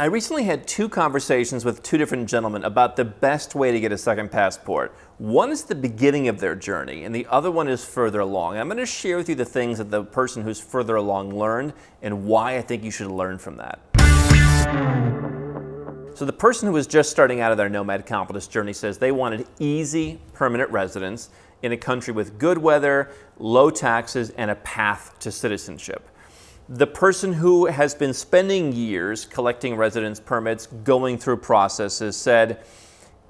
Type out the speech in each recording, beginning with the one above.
I recently had two conversations with two different gentlemen about the best way to get a second passport. One is the beginning of their journey, and the other one is further along. I'm going to share with you the things that the person who's further along learned and why I think you should learn from that. So the person who was just starting out of their Nomad Capitalist journey says they wanted easy permanent residence in a country with good weather, low taxes, and a path to citizenship. The person who has been spending years collecting residence permits, going through processes, said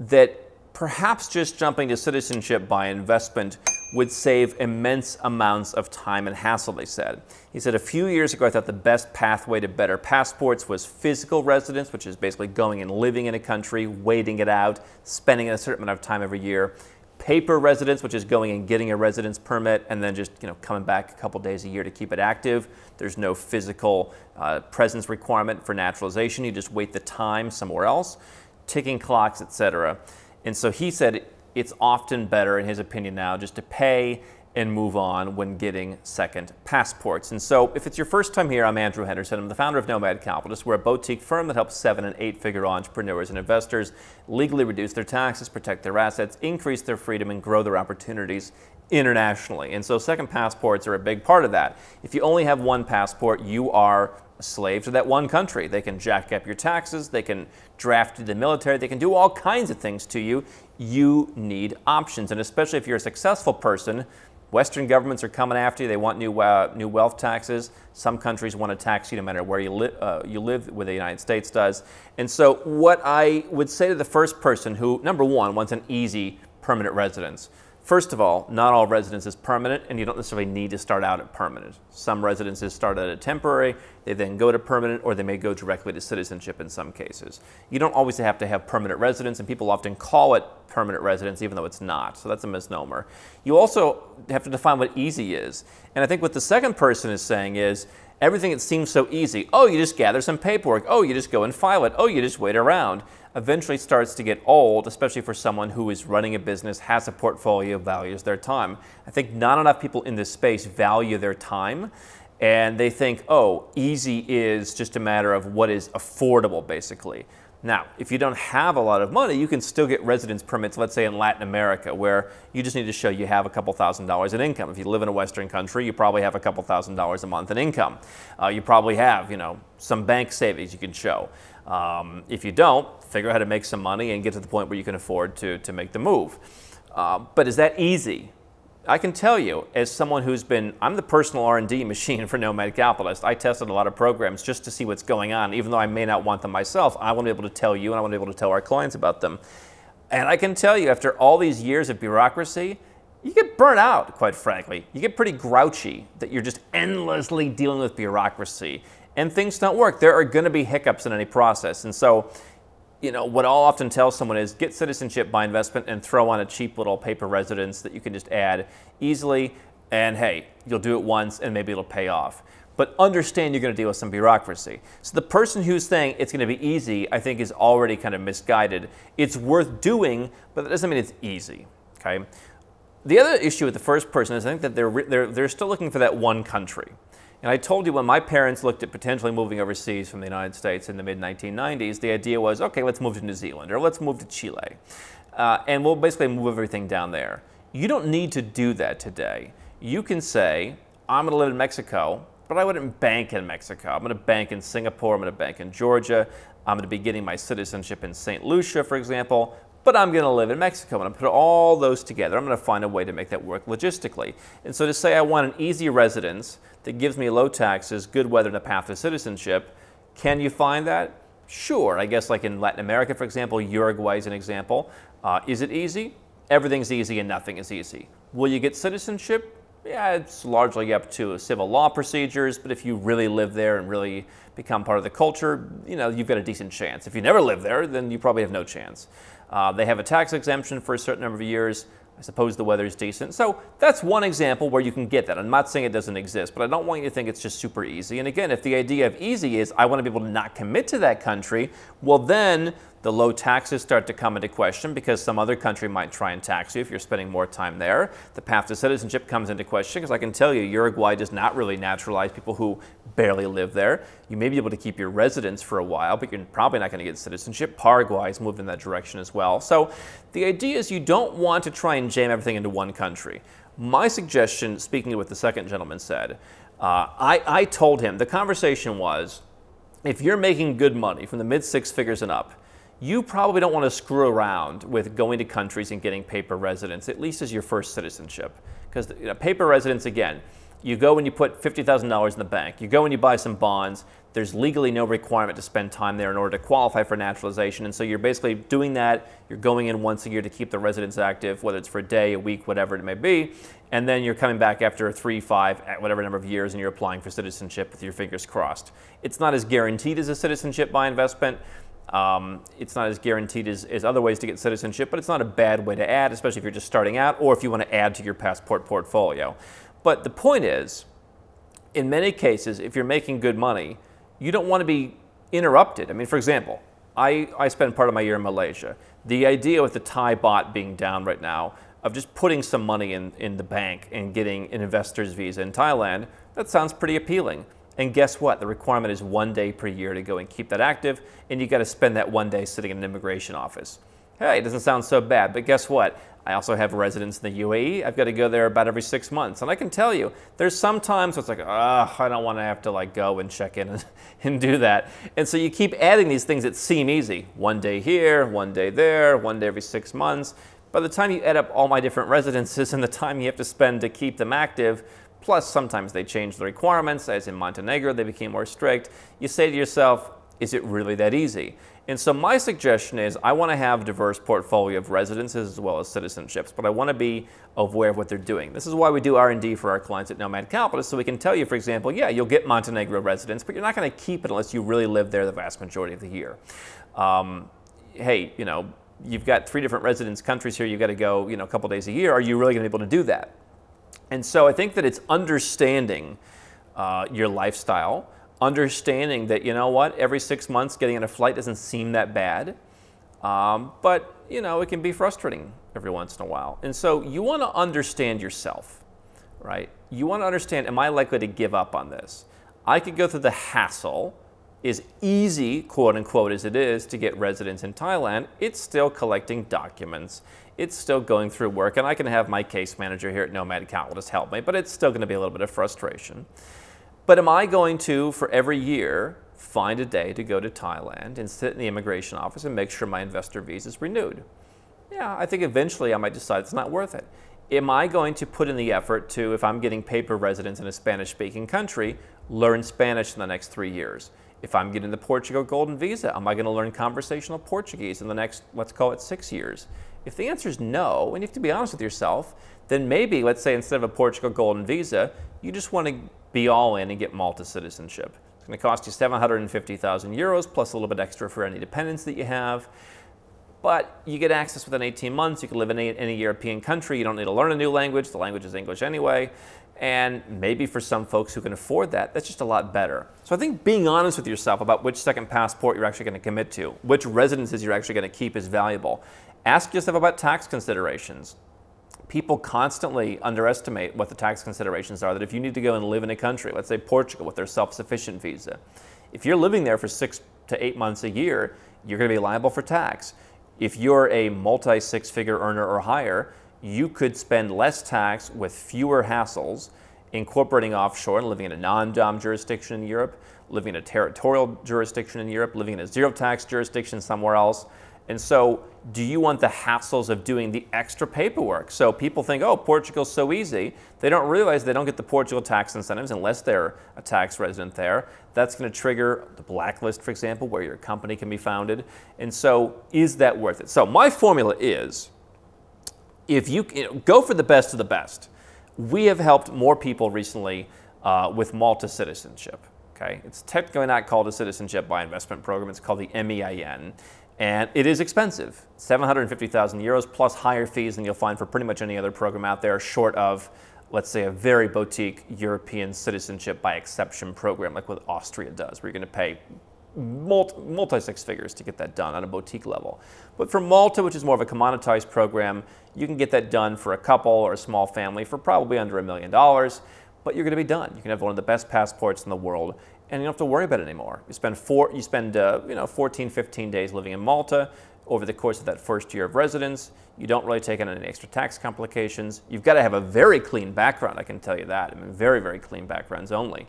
that perhaps just jumping to citizenship by investment would save immense amounts of time and hassle, they said. He said, a few years ago, I thought the best pathway to better passports was physical residence, which is basically going and living in a country, waiting it out, spending a certain amount of time every year. Paper residence, which is going and getting a residence permit and then just coming back a couple days a year to keep it active. There's no physical presence requirement for naturalization. You just wait the time somewhere else, ticking clocks, etc. And so he said it's often better, in his opinion now, just to pay and move on when getting second passports. And so if it's your first time here, I'm Andrew Henderson. I'm the founder of Nomad Capitalist. We're a boutique firm that helps 7- and 8-figure entrepreneurs and investors legally reduce their taxes, protect their assets, increase their freedom, and grow their opportunities internationally. And so second passports are a big part of that. If you only have one passport, you are a slave to that one country. They can jack up your taxes, they can draft you to the military, they can do all kinds of things to you. You need options, and especially if you're a successful person, Western governments are coming after you. They want new wealth taxes. Some countries want to tax you no matter where you live, where the United States does. And so what I would say to the first person who, number one, wants an easy permanent residence. First of all, not all residence is permanent, and you don't necessarily need to start out at permanent. Some residences start out at temporary, they then go to permanent, or they may go directly to citizenship in some cases. You don't always have to have permanent residence, and people often call it permanent residence even though it's not, so that's a misnomer. You also have to define what easy is. And I think what the second person is saying is, everything that seems so easy, oh, you just gather some paperwork, oh, you just go and file it, oh, you just wait around, eventually starts to get old, especially for someone who is running a business, has a portfolio, values their time. I think not enough people in this space value their time, and they think, oh, easy is just a matter of what is affordable, basically. Now, if you don't have a lot of money, you can still get residence permits, let's say in Latin America, where you just need to show you have a couple $1,000s in income. If you live in a Western country, you probably have a couple $1,000s a month in income. You probably have, some bank savings you can show. If you don't, figure out how to make some money and get to the point where you can afford to make the move. But is that easy? I can tell you, as someone who's I'm the personal R&D machine for Nomad Capitalist. I tested a lot of programs just to see what's going on. Even though I may not want them myself, I want to be able to tell you and I want to be able to tell our clients about them. And I can tell you, after all these years of bureaucracy, you get burnt out, quite frankly. You get pretty grouchy that you're just endlessly dealing with bureaucracy. And things don't work. There are going to be hiccups in any process. And so, what I'll often tell someone is get citizenship by investment and throw on a cheap little paper residence that you can just add easily. And hey, you'll do it once and maybe it'll pay off. But understand you're going to deal with some bureaucracy. So the person who's saying it's going to be easy, I think is already kind of misguided. It's worth doing, but that doesn't mean it's easy. Okay. The other issue with the first person is I think that they're still looking for that one country. And I told you when my parents looked at potentially moving overseas from the United States in the mid-1990s, the idea was, okay, let's move to New Zealand or let's move to Chile. And we'll basically move everything down there. You don't need to do that today. You can say, I'm going to live in Mexico, but I wouldn't bank in Mexico. I'm going to bank in Singapore. I'm going to bank in Georgia. I'm going to be getting my citizenship in St. Lucia, for example. But I'm going to live in Mexico. I'm going to put all those together. I'm going to find a way to make that work logistically. And so to say I want an easy residence that gives me low taxes, good weather, and a path to citizenship, can you find that? Sure. I guess like in Latin America, for example, Uruguay is an example. Is it easy? Everything's easy and nothing is easy. Will you get citizenship? Yeah, it's largely up to civil law procedures, but if you really live there and really become part of the culture, you've got a decent chance. If you never live there, then you probably have no chance. They have a tax exemption for a certain number of years. I suppose the weather is decent. So that's one example where you can get that. I'm not saying it doesn't exist, but I don't want you to think it's just super easy. And again, if the idea of easy is I want to be able to not commit to that country, well then The low taxes start to come into question because some other country might try and tax you if you're spending more time there. The path to citizenship comes into question because I can tell you Uruguay does not really naturalize people who barely live there. You may be able to keep your residence for a while, but you're probably not going to get citizenship. Paraguay has moved in that direction as well. So the idea is you don't want to try and jam everything into one country. My suggestion, speaking of what the second gentleman said, I told him, the conversation was, if you're making good money from the mid six figures and up, you probably don't want to screw around with going to countries and getting paper residence, at least as your first citizenship. Because paper residence, again, you go and you put $50,000 in the bank. You go and you buy some bonds. There's legally no requirement to spend time there in order to qualify for naturalization. And so you're basically doing that. You're going in once a year to keep the residence active, whether it's for a day, a week, whatever it may be. And then you're coming back after 3, 5, whatever number of years, and you're applying for citizenship with your fingers crossed. It's not as guaranteed as a citizenship by investment. It's not as guaranteed as other ways to get citizenship, but it's not a bad way to add, especially if you're just starting out or if you want to add to your passport portfolio. But the point is, in many cases, if you're making good money, you don't want to be interrupted. I mean, for example, I spend part of my year in Malaysia. The idea with the Thai baht being down right now of just putting some money in the bank and getting an investor's visa in Thailand, that sounds pretty appealing. And guess what? The requirement is 1 day per year to go and keep that active, and you got to spend that 1 day sitting in an immigration office. Hey, it doesn't sound so bad, but guess what? I also have residence in the UAE. I've got to go there about every 6 months. And I can tell you, there's some times where it's like, I don't want to have to go and check in and do that. And so you keep adding these things that seem easy. 1 day here, 1 day there, 1 day every 6 months. By the time you add up all my different residences and the time you have to spend to keep them active, plus sometimes they change the requirements, as in Montenegro, they became more strict, you say to yourself, is it really that easy? And so my suggestion is I want to have a diverse portfolio of residences as well as citizenships, but I want to be aware of what they're doing. This is why we do R&D for our clients at Nomad Capitalist, so we can tell you, for example, yeah, you'll get Montenegro residence, but you're not going to keep it unless you really live there the vast majority of the year. Hey, you've got 3 different residence countries here, you've got to go, a couple days a year. Are you really going to be able to do that? And so I think that it's understanding your lifestyle, understanding that, every 6 months getting on a flight doesn't seem that bad, but, it can be frustrating every once in a while. And so you want to understand yourself, right? You want to understand, am I likely to give up on this? I could go through the hassle, as easy, quote unquote, as it is to get residence in Thailand. It's still collecting documents. It's still going through work, and I can have my case manager here at Nomad Capitalist help me, but it's still going to be a little bit of frustration. But am I going to, for every year, find a day to go to Thailand and sit in the immigration office and make sure my investor visa is renewed? Yeah, I think eventually I might decide it's not worth it. Am I going to put in the effort to, if I'm getting paper residence in a Spanish-speaking country, learn Spanish in the next 3 years? If I'm getting the Portugal Golden Visa, am I going to learn conversational Portuguese in the next, let's call it 6 years? If the answer is no, and you have to be honest with yourself, then maybe, let's say instead of a Portugal Golden Visa, you just want to be all in and get Malta citizenship. It's going to cost you 750,000 euros plus a little bit extra for any dependents that you have. But you get access within 18 months. You can live in any European country. You don't need to learn a new language. The language is English anyway. And maybe for some folks who can afford that, that's just a lot better. So I think being honest with yourself about which second passport you're actually going to commit to, which residences you're actually going to keep is valuable. Ask yourself about tax considerations. People constantly underestimate what the tax considerations are, that if you need to go and live in a country, let's say Portugal with their self-sufficient visa, if you're living there for 6 to 8 months a year, you're going to be liable for tax. If you're a multi-6-figure earner or higher, you could spend less tax with fewer hassles incorporating offshore and living in a non-dom jurisdiction in Europe, living in a territorial jurisdiction in Europe, living in a zero-tax jurisdiction somewhere else. And so do you want the hassles of doing the extra paperwork? So people think, oh, Portugal's so easy. They don't realize they don't get the Portugal tax incentives unless they're a tax resident there. That's going to trigger the blacklist, for example, where your company can be founded. And so is that worth it? So my formula is, if you go for the best of the best. We have helped more people recently with Malta citizenship. Okay, it's technically not called a Citizenship by Investment program. It's called the MEIN. And it is expensive, 750,000 euros plus higher fees than you'll find for pretty much any other program out there, short of, let's say, a very boutique European citizenship by exception program like what Austria does, where you're going to pay multi six figures to get that done on a boutique level. But for Malta, which is more of a commoditized program, you can get that done for a couple or a small family for probably under $1 million, but you're going to be done. You can have one of the best passports in the world, and you don't have to worry about it anymore. You spend 14, 15 days living in Malta over the course of that first year of residence. You don't really take on any extra tax complications. You've got to have a very clean background, I can tell you that. I mean, very, very clean backgrounds only.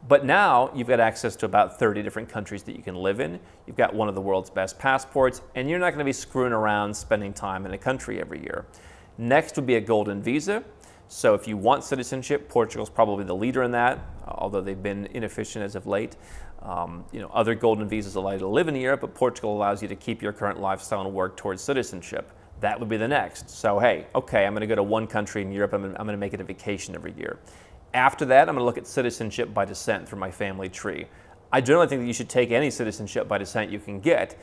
But now you've got access to about 30 different countries that you can live in. You've got one of the world's best passports, and you're not going to be screwing around spending time in a country every year. Next would be a golden visa. So if you want citizenship, Portugal's probably the leader in that, although they've been inefficient as of late. Other golden visas allow you to live in Europe, but Portugal allows you to keep your current lifestyle and work towards citizenship. That would be the next. So hey, okay, I'm going to go to one country in Europe. I'm going to make it a vacation every year. After that, I'm going to look at citizenship by descent through my family tree. I generally think that you should take any citizenship by descent you can get,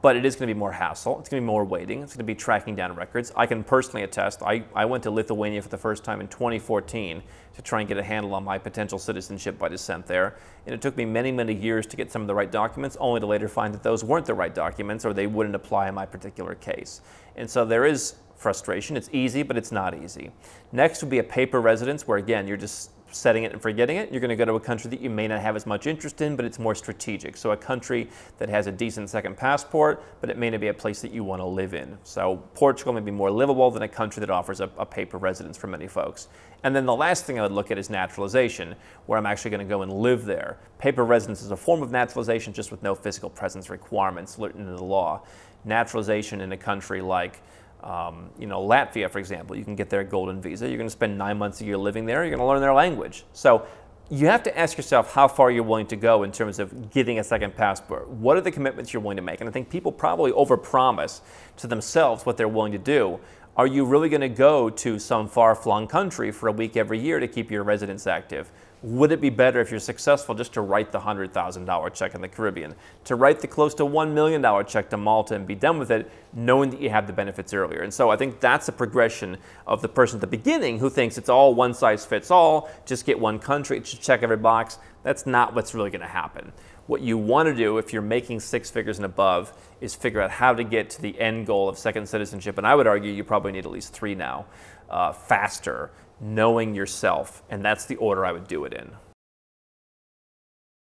but it is going to be more hassle. It's going to be more waiting. It's going to be tracking down records. I can personally attest, I went to Lithuania for the first time in 2014 to try and get a handle on my potential citizenship by descent there. And it took me many, many years to get some of the right documents, only to later find that those weren't the right documents or they wouldn't apply in my particular case. And so there is frustration. It's easy, but it's not easy. Next would be a paper residence where, again, you're just setting it and forgetting it. You're going to go to a country that you may not have as much interest in, but it's more strategic. So a country that has a decent second passport, but it may not be a place that you want to live in. So Portugal may be more livable than a country that offers a paper residence for many folks. And then the last thing I would look at is naturalization, where I'm actually going to go and live there. Paper residence is a form of naturalization just with no physical presence requirements written into the law. Naturalization in a country like Latvia, for example, you can get their golden visa. You're going to spend 9 months a year living there. You're going to learn their language. So you have to ask yourself how far you're willing to go in terms of getting a second passport. What are the commitments you're willing to make? And I think people probably overpromise to themselves what they're willing to do. Are you really going to go to some far-flung country for a week every year to keep your residence active? Would it be better if you're successful just to write the $100,000 check in the Caribbean, to write the close to $1 million check to Malta and be done with it, knowing that you have the benefits earlier? And so I think that's a progression of the person at the beginning who thinks it's all one size fits all, just get one country, just check every box. That's not what's really going to happen. What you want to do if you're making six figures and above is figure out how to get to the end goal of second citizenship. And I would argue you probably need at least three now, faster, knowing yourself, and that's the order I would do it in.